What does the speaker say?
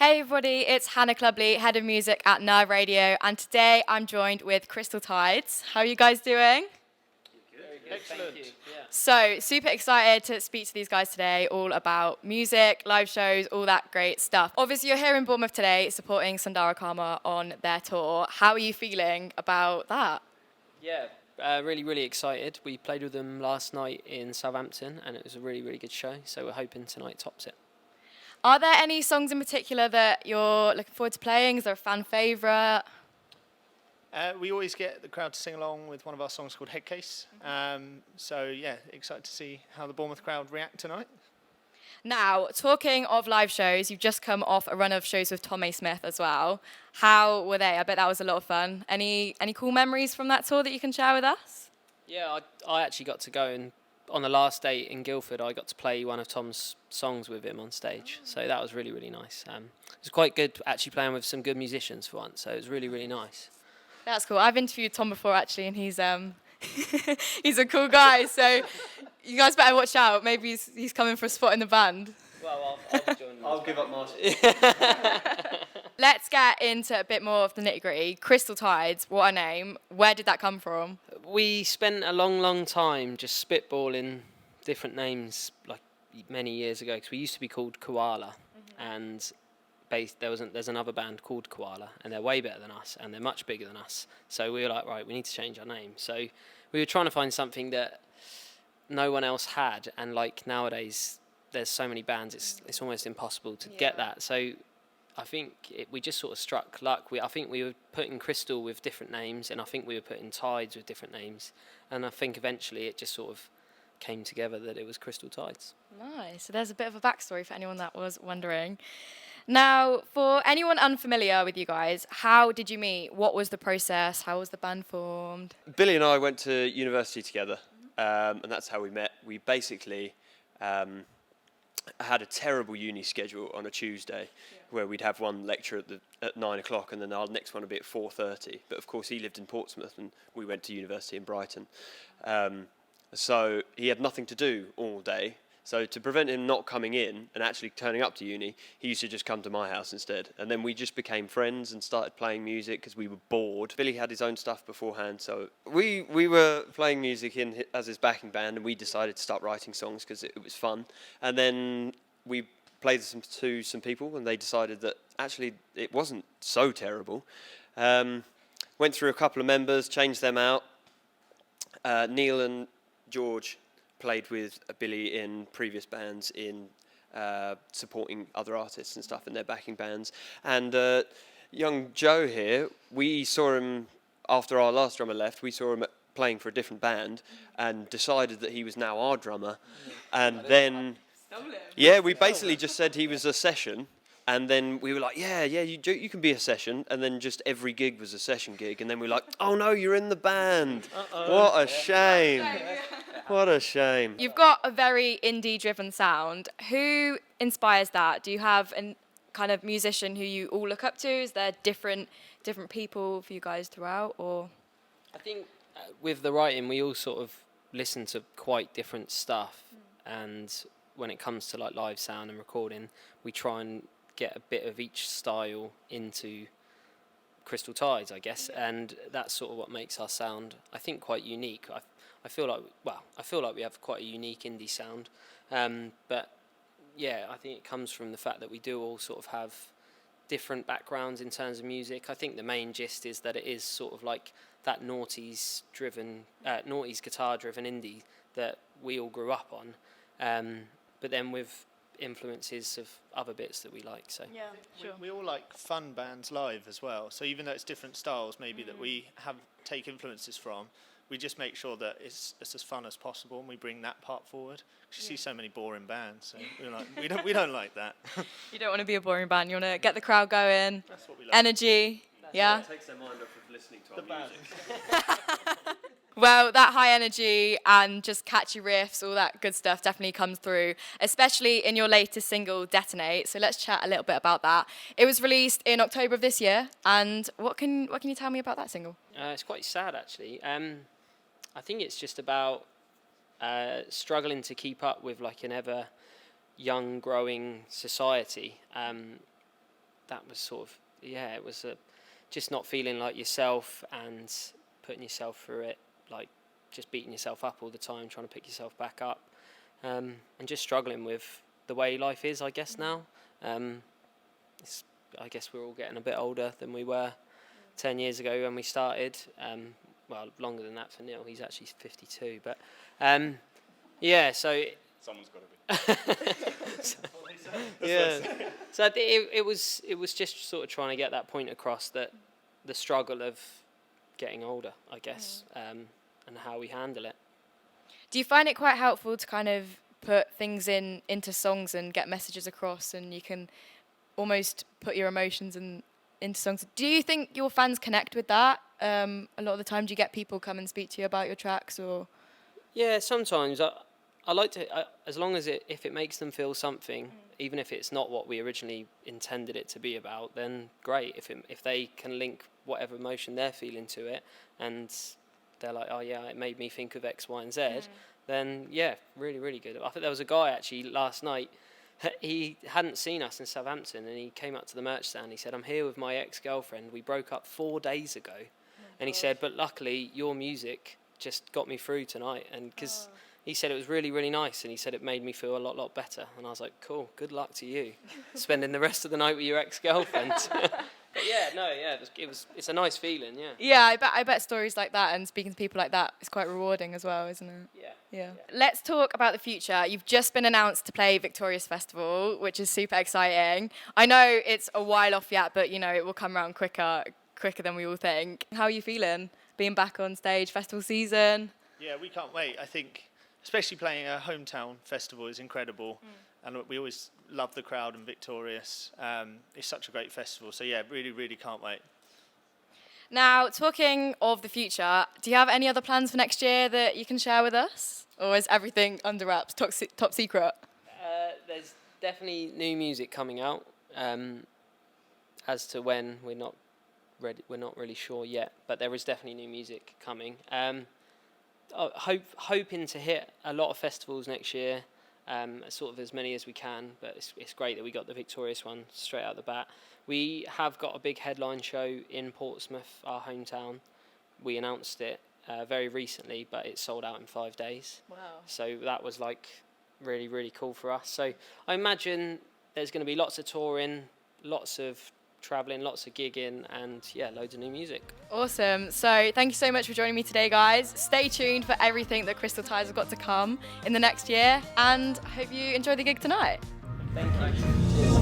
Hey everybody, it's Hannah Clubley, Head of Music at Nerve Radio, and today I'm joined with Crystal Tides. How are you guys doing? Excellent. So, super excited to speak to these guys today, all about music, live shows, all that great stuff. Obviously, you're here in Bournemouth today supporting Sundara Karma on their tour. How are you feeling about that? Yeah, really excited. We played with them last night in Southampton and it was a really good show, so we're hoping tonight tops it. Are there any songs in particular that you're looking forward to playing? Is there a fan favourite? We always get the crowd to sing along with one of our songs called Headcase. So yeah, excited to see how the Bournemouth crowd react tonight. Now, talking of live shows, you've just come off a run of shows with Tom A. Smith as well. How were they? I bet that was a lot of fun. Any cool memories from that tour that you can share with us? Yeah, I actually got to go and on the last date in Guildford, I got to play one of Tom's songs with him on stage. So that was really nice. It was quite good actually playing with some good musicians for once. So it was really nice. That's cool. I've interviewed Tom before actually, and he's he's a cool guy. So you guys better watch out. Maybe he's coming for a spot in the band. Well, I'll be joining. I'll give up Martin. Let's get into a bit more of the nitty-gritty. Crystal Tides, what a name. Where did that come from? We spent a long time just spitballing different names like many years ago because we used to be called Koala, and there's another band called Koala, and they're way better than us and they're much bigger than us. So we were like, right, we need to change our name. So we were trying to find something that no one else had, and like nowadays there's so many bands, it's almost impossible to get that. So I think we just sort of struck luck. I think we were putting Crystal with different names, and I think we were putting Tides with different names, and I think eventually it just sort of came together that it was Crystal Tides. Nice. So there's a bit of a backstory for anyone that was wondering. Now, for anyone unfamiliar with you guys, how did you meet? What was the process? How was the band formed? Billy and I went to university together, and that's how we met. We basically had a terrible uni schedule on a Tuesday, where we'd have one lecture at 9 o'clock, and then our next one would be at 4:30. But of course, he lived in Portsmouth, and we went to university in Brighton. So he had nothing to do all day. So to prevent him not coming in and actually turning up to uni, he used to just come to my house instead. And then we just became friends and started playing music because we were bored. Billy had his own stuff beforehand, so we were playing music as his backing band, and we decided to start writing songs because it was fun. And then we played them to some people, and they decided that actually it wasn't so terrible. Went through a couple of members, changed them out. Neil and George played with Billy in previous bands in supporting other artists and stuff in their backing bands. And young Joe here, we saw him after our last drummer left, we saw him playing for a different band and decided that he was now our drummer. And then, we basically just said he was a session. And then we were like, you can be a session. And then just every gig was a session gig. And then we were like, oh no, you're in the band. What a shame. What a shame. You've got a very indie-driven sound. Who inspires that? Do you have a kind of musician who you all look up to? Is there different people for you guys throughout, or? I think with the writing, we all sort of listen to quite different stuff, and when it comes to like live sound and recording, we try and get a bit of each style into Crystal Tides, I guess, and that's sort of what makes our sound, I think, quite unique. I feel like we have quite a unique indie sound, but yeah, I think it comes from the fact that we do all sort of have different backgrounds in terms of music. I think the main gist is that it is sort of like that noughties guitar-driven indie that we all grew up on, but then with influences of other bits that we like. So Yeah, sure. We all like fun bands live as well. So even though it's different styles, maybe that we take influences from, we just make sure that it's as fun as possible, and we bring that part forward. You see so many boring bands, so we don't like that. You don't want to be a boring band. You want to get the crowd going, That's what we like. energy. Yeah. It takes their mind off of listening to our music. Well, that high energy and just catchy riffs, all that good stuff definitely comes through, especially in your latest single, Detonate. So let's chat a little bit about that. It was released in October of this year, and what can you tell me about that single? it's quite sad, actually. I think it's just about struggling to keep up with like an ever young, growing society. that was sort of, yeah, it was just not feeling like yourself and putting yourself through it, like just beating yourself up all the time, trying to pick yourself back up, and just struggling with the way life is, I guess, now. I guess we're all getting a bit older than we were 10 years ago when we started. Well, longer than that for Neil. He's actually 52. But, yeah, so... Someone's got to be. Yeah. So it was just sort of trying to get that point across, that the struggle of getting older, I guess, and how we handle it. Do you find it quite helpful to kind of put things into songs and get messages across, and you can almost put your emotions into songs? Do you think your fans connect with that? A lot of the time, do you get people come and speak to you about your tracks, or? Yeah, sometimes. I like to, as long as if it makes them feel something, even if it's not what we originally intended it to be about, then great. If they can link whatever emotion they're feeling to it, and they're like, oh yeah, it made me think of X, Y, and Z, then yeah, really, really good. I think there was a guy actually last night. He hadn't seen us in Southampton, and he came up to the merch stand. He said, I'm here with my ex-girlfriend. We broke up 4 days ago. And he said, but luckily your music just got me through tonight. And because he said it was really, really nice, and he said it made me feel a lot better. And I was like, cool, good luck to you, spending the rest of the night with your ex-girlfriend. But it's a nice feeling, yeah. Yeah, I bet stories like that and speaking to people like that is quite rewarding as well, isn't it? Yeah. Let's talk about the future. You've just been announced to play Victorious Festival, which is super exciting. I know it's a while off yet, but it will come around quicker than we all think. How are you feeling being back on stage, festival season? Yeah, we can't wait. I think especially playing a hometown festival is incredible. And we always love the crowd and Victorious. It's such a great festival. So yeah, really, really can't wait. Now, talking of the future, do you have any other plans for next year that you can share with us? Or is everything under wraps, top secret? There's definitely new music coming out. As to when, we're not really sure yet, but there is definitely new music coming. Hoping to hit a lot of festivals next year, sort of as many as we can, but it's great that we got the Victorious one straight out the bat. We have got a big headline show in Portsmouth, our hometown. We announced it very recently, but it sold out in 5 days. Wow. So that was like really, really cool for us. So I imagine there's going to be lots of touring, lots of travelling, lots of gigging, and yeah, loads of new music. Awesome. So thank you so much for joining me today, guys. Stay tuned for everything that Crystal Ties have got to come in the next year, and I hope you enjoy the gig tonight. Thank you.